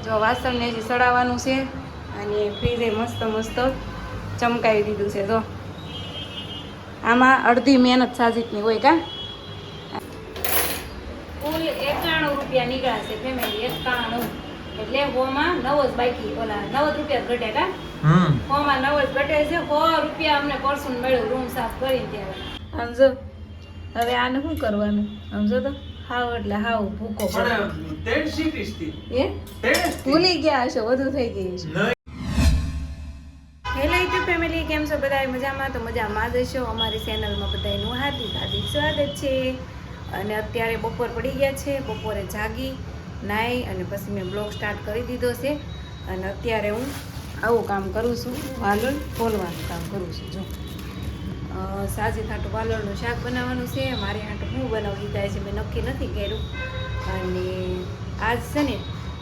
જો વાસણને હજી સડાવવાનું છે અને ફ્રીજે મસ્ત મસ્ત ચમકાવી દીધું છે. જો આમાં અડધી મહેનત સાજીદની હોય કા. કુલ 91 રૂપિયા નીકળ્યા છે ફેમિલી, 91. એટલે હોમાં 9 જ બાકી, ઓલા 9 રૂપિયા ઘટે કા. હોમાં 9 જ ઘટે છે. 100 રૂપિયા અમને પરસું મળ્યું રૂમ સાફ કરી ત્યારે. સમજો હવે આને શું કરવાનું? સમજો તો હાવ એટલે હાવ ભૂકો ભૂલી ગયા હશો, વધુ થઈ ગઈ છે. હેલો યુટ્યુબ ફેમિલી, કેમ છો બધા? મજામાં? તો મજામાં જ હશો. અમારી ચેનલમાં બધાનું હાર્દિક હાર્દિક સ્વાગત છે. અને અત્યારે બપોર પડી ગયા છે. બપોરે જાગી નાઈ અને પછી મેં બ્લોગ સ્ટાર્ટ કરી દીધો છે. અને અત્યારે હું આવું કામ કરું છું, વાલોળ ફોલવાનું કામ કરું છું. જો સાજી હાટું વાલોળનું શાક બનાવવાનું છે. મારે હાટું હું બનાવી દીધા છે, મેં નક્કી નથી કર્યું. અને આજ છે ને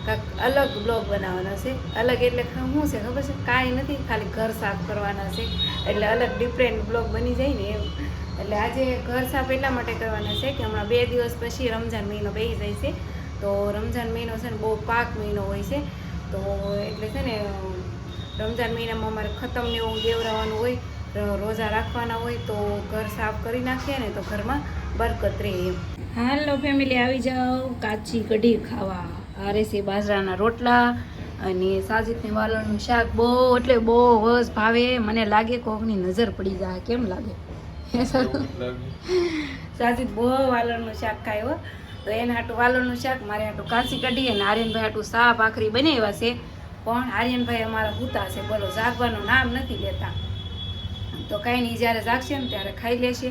કાંઈક અલગ બ્લોગ બનાવવાનો છે. અલગ એટલે શું છે ખબર છે? કાંઈ નથી, ખાલી ઘર સાફ કરવાના છે. એટલે અલગ ડિફરન્ટ બ્લોગ બની જાય ને એમ. એટલે આજે ઘર સાફ એટલા માટે કરવાના છે કે હમણાં 2 દિવસ પછી રમઝાન મહિનો બેસી જાય છે. તો રમઝાન મહિનો છે ને બહુ પાક મહિનો હોય છે. તો એટલે છે ને રમઝાન મહિનામાં અમારે ખતમ ને એવું દેવરાવાનું હોય, રોજા રાખવાના હોય, તો ઘર સાફ કરી નાખીએ ને તો ઘરમાં બરકત રહે એમ. હાલો ફેમિલી, આવી જાઓ કાચી કઢી ખાવા. આ રહેશે બાજરાના રોટલા અને સાજીદને વાલોળનું શાક. બહુ એટલે બહુ જ ભાવે. મને લાગે કોકની નજર પડી જાય. કેમ લાગે? સાજીદ બહુ વાલોળનું શાક ખાય હો. તો એને હાટું વાલોળનું શાક, મારે હાટું કાચી કઢી, અને આર્યનભાઈ હાટું સા ભાખરી બનાવ્યા છે. પણ આર્યનભાઈ અમારા હુતા છે, બોલો, જાગવાનું નામ નથી લેતા. તો કાંઈ નહીં, જ્યારે જાગશે ને ત્યારે ખાઈ લેશે.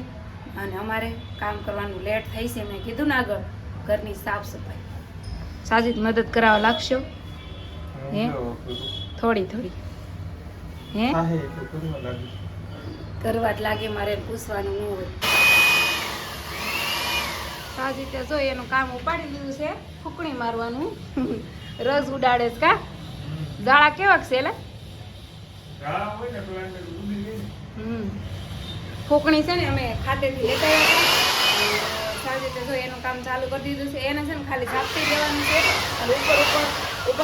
અને અમારે કામ કરવાનું લેટ થઈ છે. મેં કીધું ને આગળ, ઘરની સાફ સફાઈ. સાજીદ મદદ કરાવવા લાગશો? હે થોડી થોડી હે કરવા જ લાગે, મારે પૂછવાનું ન હોય. સાજીદે જો એનું કામ ઉપાડી દીધું છે, ફૂકણી મારવાનું. રસ ઉડાડે છે કા? જાળા કેવાક છે? એટલે ફૂકણી છે ને અમે ખાતેથી લેતા આવ્યા. સાજીદે જો એનું કામ ચાલુ કરી દીધું છે. એને છે ને ખાલી ઝાપટી દેવાનું છે અને ઉપર પોતે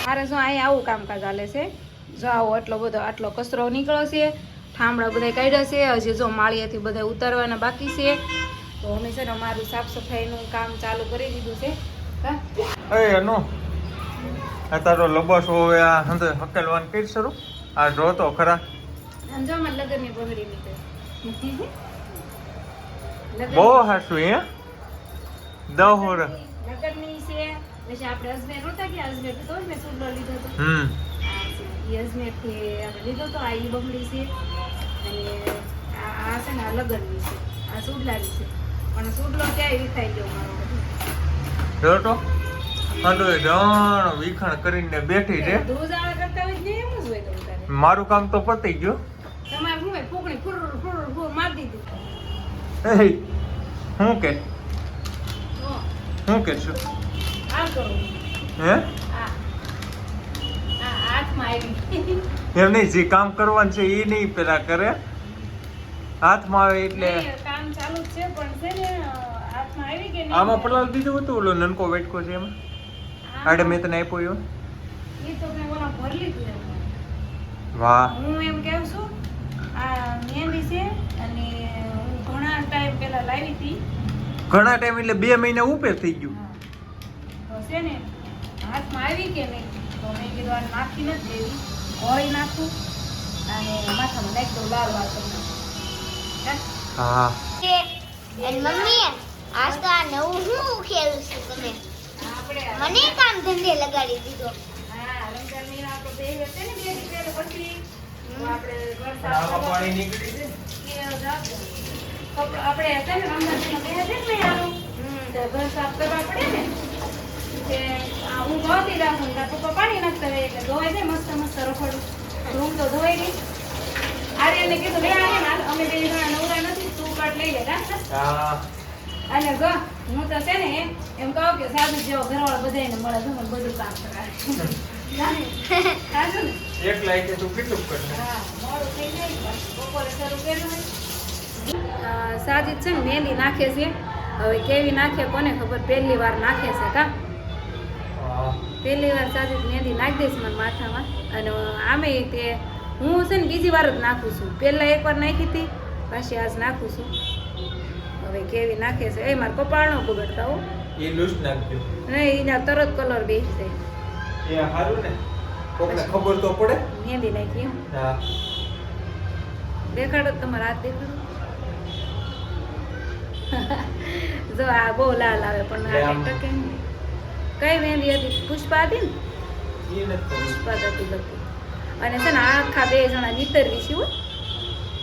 મારે જો અહીંયા આવું કામકાજ ચાલે છે. જો આવો આટલો કચરો નીકળ્યો છે, ઠામડા બધા કાઢ્યા છે. હજી જો માળિયાથી બધા ઉતારવાના બાકી છે. તો અમે છે ને અમારું સાફ સફાઈનું કામ ચાલુ કરી દીધું છે. તારો લબસ હવે આ હંધે હકેલવાનું કઈ શરૂ? આ જો તો ખરા સમજો માં લગનની બંગડી નીકળે બહુ હાસું હે દહોર લગનની છે. પછી આપણે અજમેર નહોતા ગયા, અજમેર તો મેં સુડલો લીધો હતો. એ અજમેર થી આપણે લીધો તો. આ ઈ બંગડી છે અને આ છે ને આ લગનની છે, આ સુડલાની છે. પણ સુડલો ક્યાંય વિખાઈ ગયો મારો. જો તો રણ વિખાણ કરીને બેઠી છે. ધ્રુજાળા કરતા હોય ને એમ જ હોય. તો મારું કામ તો પતી ગયું. તમારે શું ફૂકણી ફૂર મારી દીધું. હું કે શું કે છું આ કરો હે આ હાથમાં આવી. એમ નહીં, જે કામ કરવાનું છે એ નહીં પેલા કરે, હાથમાં આવે એટલે કામ ચાલુ છે. પણ છે ને હાથમાં આવી કે આમાં પલાળ દીધું હતું. ઓલો નનકો વેટકો છે એમાં આડે મેં તને આપ્યો. એ તો મેં ઓલા ભર લીધું. વાહ, હું એમ કહું છું આ મહેંદી છે અને હું ઘણા ટાઈમ પહેલા લાવી હતી. ઘણા ટાઈમ એટલે 2 મહિના ઉપર થઈ ગયું. તો છે ને હાથમાં આવી કે નહીં, તો મેં કીધું આ નાખી નથી દેવી, ઓળી નાખું અને માથામાં નાખી દઉં લાલ વાળ કરી. હા મમ્મી આજ તો આ નવું હું ખેલું છું. તમે મને કામ ધંધે લગાડી દીધો. હા, રમજાન મહિના તો બે હશે ને, 2 દિવસ પછી આપણે ઘર સાફ આમાં પાણી નીકળી છે. આપણે હતા ને રમજાન મહિના બે હશે ને આનું ઘર સાફ કરવા પડે ને. હું ધોતી રાખું, પપ્પા પાણી નાખતા રહે એટલે ધોવાઈ જાય મસ્ત મસ્ત રખોડું. રૂમ તો ધોવાઈ ગઈ. આર્યને કીધું લે આર્યન અમે 2 જણા નવરા નથી, તું કાટ લઈ લે. અને જો હું તો છે ને એમ કહું કે સાદુ જેવો ઘરવાળો બધાને મળે છે, બધું કામ કરાવે. એકલા એક તું કેટલું કરશે? હા, મોડું થઈ જાય બપોરે શરૂ કર્યું હોય. સાજીદ છે ને મહેંદી નાખે છે હવે કેવી નાખે કોને ખબર, પહેલી વાર નાખે છે કા, પહેલી વાર સાજી મહેંદી નાખી દઈશ મારા માથામાં. અને આમે તે હું છે ને બીજી વાર જ નાખું છું, પહેલાં એકવાર નાખી હતી પાછી આજ નાખું છું. હવે કેવી નાખે છે, એ મારા કપાળનો બગડતા હો એ લૂસ નાખજો નહીં, એના તરત કલર બેસી જાય. એ સારું ને, કોકને ખબર તો પડે. મહેંદી નાખી એમ હા દેખાડો તમારા હાથ દેખાડો. જો આ બહુ લાલ આવે પણ આ આમ. ટકે નહીં. કઈ મહેંદી હતી? પુષ્પા હતી ને, એ નથી પુષ્પા હતી લખી. અને છે ને આખા 2 જણા નીતરવી છે હો,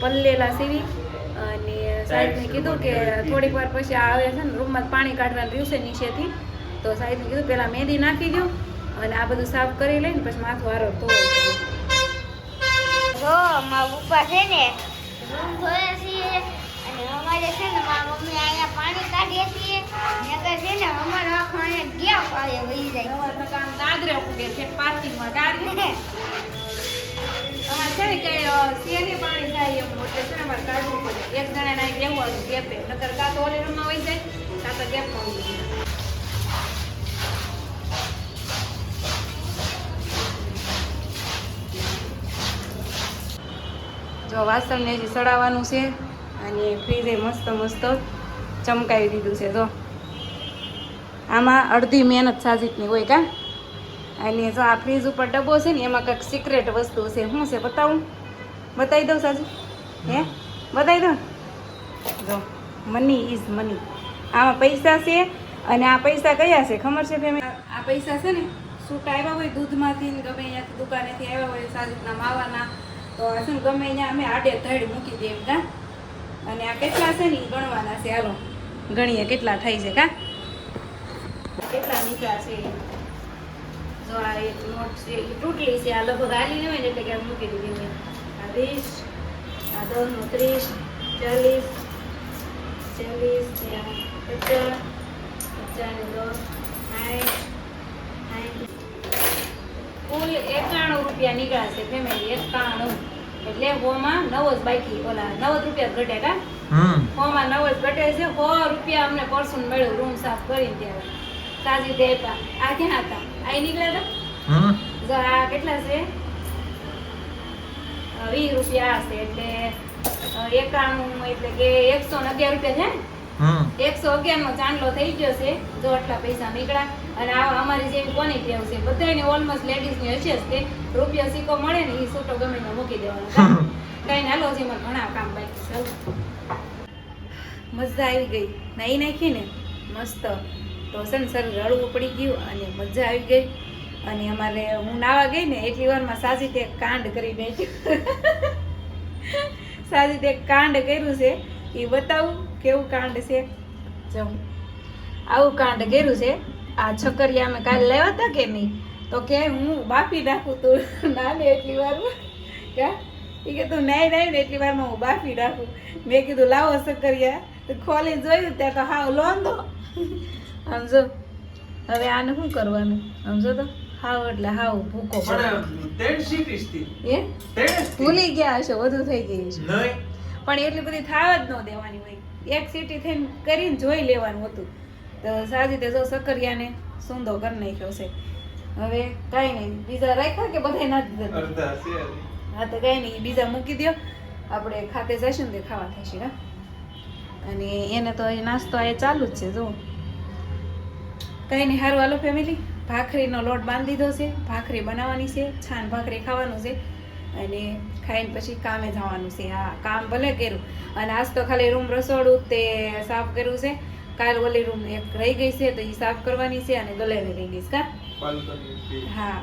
પલ્લેલા સીવી. અને સાહેબને કીધું કે થોડીક વાર પછી આવે છે ને રૂમમાં પાણી કાઢવાનું રહ્યું છે નીચેથી, તો સાહેબને કીધું પહેલાં મહેંદી નાખી દો અને આ બધું સાફ કરી લઈને પછી માથું હારો તો જો મારા પપ્પા છે ને રૂમ ધોયા છીએ અને અમારે છે ને મારા મમ્મી અહીંયા પાણી કાઢીએ છીએ નકર છે ને અમારો આખો અહીંયા ગેપ આવે વહી જાય. દાદરે ઉડે છે પાર્કિંગમાં ગાડી અમારે છે ને કઈ શેરી પાણી થાય એમ એટલે છે ને અમારે કાઢવું પડે. એક જણા ના બેહવાનું ગેપે, નકર કાં તો ઓલી રૂમમાં વહી જાય કાં તો ગેપમાં વહી જાય. જો વાસણને હજી સડાવવાનું છે અને ફ્રીજે મસ્ત મસ્ત ચમકાવી દીધું છે. જો આમાં અડધી મહેનત સાજીદની હોય કા. અને જો આ ફ્રીજ ઉપર ડબ્બો છે ને એમાં કંઈક સિક્રેટ વસ્તુ છે. શું છે બતાવું? બતાવી દઉં સાજી? હે બતાવી દઉં? જો મની ઇઝ મની, આમાં પૈસા છે. અને આ પૈસા કયા છે ખબર છે ફેમિલી? આ પૈસા છે ને સૂટ આવ્યા હોય દૂધમાંથી ને ગમે અહીંયાથી દુકાનેથી આવ્યા હોય સાજીદના માવાના, તો આ છે ને ગમે અહીંયા અમે આડે ધડ મૂકી દઈએ કા. અને આ કેટલા છે ને એ ગણવાના છે. હાલો ગણીએ કેટલા થાય છે કા, કેટલા નીકળ્યા છે. જો આ એક નોટ છે એ તૂટલી છે, આ લગભગ હાલી નહીં હોય ને એટલે કે મૂકી દીધી મેં. આ 20, આ 10 નું 30, 40, 40, 50, 50 ને 10, 60, કુલ 91 રૂપિયા નીકળ્યા છે ફેમિલી. 91 એટલે હોમાં 9 જ બાકી, ઓલા 9 રૂપિયા જ ઘટે કા. હોમાં 9 જ ઘટે છે. 100 રૂપિયા અમને પરસું મળ્યું રૂમ સાફ કરીને ત્યારે સાજી દેતા. આ ક્યાં હતા? આ નીકળ્યા હતા. જો આ કેટલા છે? 20 રૂપિયા હશે એટલે 91 એટલે કે 111 રૂપિયા છે. 111 નો ચાંદલો થઈ ગયો છે. જો આટલા પૈસા નીકળ્યા. અને આવા અમારી જેવી કોની ટેવ છે, બધાને ઓલમોસ્ટ લેડીઝની હશે જ તે રૂપિયા સિક્કો મળે ને એ છૂટો ગમે ને મૂકી દેવાનો. કઈ હાલો છે એમાં ઘણા કામ બાકી. ચાલો મજા આવી ગઈ નાઈ નાખી ને મસ્ત. તો છે ને શરીર હળવું પડી ગયું અને મજા આવી ગઈ. અને અમારે હું નાવા ગઈ ને એટલી વારમાં સાજીદે એક કાંડ કરી નાખ્યું. સાજીદે એક કાંડ કર્યું છે એ બતાવું કેવું કાંડ છે. જો આવું કાંડ કર્યું છે. આ છકરિયા અમે કાલે લાવ્યા હતા કે નહીં, તો કે હું બાફી નાખું તું નાને એટલી વારમાં. ક્યાં એ કે તું નાઈ નાઈ ને એટલી વારમાં હું બાફી નાખું. મેં કીધું લાવો છકરિયા, તો ખોલીને જોયું ત્યાં તો હાવ લોંધો. સમજો હવે આને શું કરવાનું? સમજો તો હાવ એટલે હાવ ભૂકો ભૂલી ગયા હશો, વધુ થઈ ગઈ છે. પણ એટલી બધી થાવ જ ન દેવાની હોય, એક સીટી થઈને કરીને જોઈ લેવાનું હતું. તો સાજીદે જો સકરિયાને સૂંદો કરી નાખ્યો છે. હવે કાંઈ નહીં, બીજા રાખ્યા કે બધા નાખી દીધા? હા તો કાંઈ નહીં, બીજા મૂકી દો. આપણે ખાતે જઈશું ને તે ખાવા થશે હા. અને એને તો નાસ્તો એ ચાલુ જ છે. જો કંઈ નહીં, સારું હાલો ફેમિલી. ભાખરીનો લોટ બાંધી દીધો છે, ભાખરી બનાવવાની છે, છાન ભાખરી ખાવાનું છે અને ખાઈને પછી કામે જવાનું છે. હા કામ ભલે કર્યું. અને આજ તો ખાલી રૂમ રસોડું તે સાફ કર્યું છે. કાલ ઓલી રૂમ એક રહી ગઈ છે તો એ સાફ કરવાની છે અને ગલેરી રહી ગઈ છે કા. હા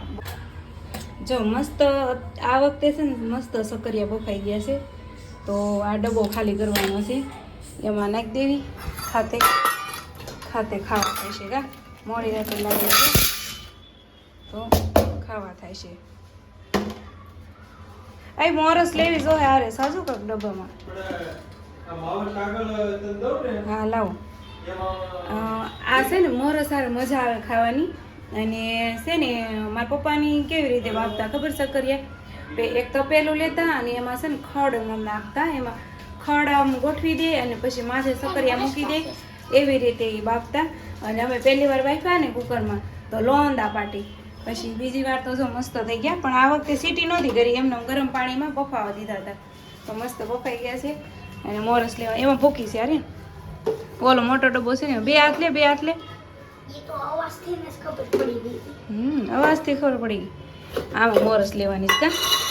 જો મસ્ત આ વખતે છે ને મસ્ત સકરિયા બફાઈ ગયા છે. તો આ ડબ્બો ખાલી કરવાનો છે, એમાં નાખી દેવી. ખાતે ખાતે ખાવા થાય છે કા. મોડી રાતે લાગે છે તો ખાવા થાય છે. આ મોરસ લેવી જો હારે સાજુ કાક ડબ્બામાં. હા લાવો. આ છે ને મોરસ હારે મજા આવે ખાવાની. અને છે ને મારા પપ્પાની કેવી રીતે વાપતા ખબર સકરિયા? એક તપેલું લેતા અને એમાં છે ને ખડ નાખતા. એમાં ખડ આમ ગોઠવી દે અને પછી માથે સકરિયા મૂકી દે એવી રીતે એ બાફતા. અને અમે પહેલી વાર બાફ્યા ને કુકરમાં તો લોંદા પાટી, પછી બીજી વાર તો જો મસ્ત થઈ ગયા. પણ આ વખતે સીટી નહોતી કરી, એમને ગરમ પાણીમાં બફાવા દીધા હતા તો મસ્ત બફાઈ ગયા છે. અને મોરસ લેવા એમાં ભૂકી છે અરે ઓલો મોટો ડબ્બો છે ને, બે હાથ લે એ તો અવાજથી જ ખબર પડી ગઈ. અવાજથી ખબર પડી ગઈ. આમાં મોરસ લેવાની છે કા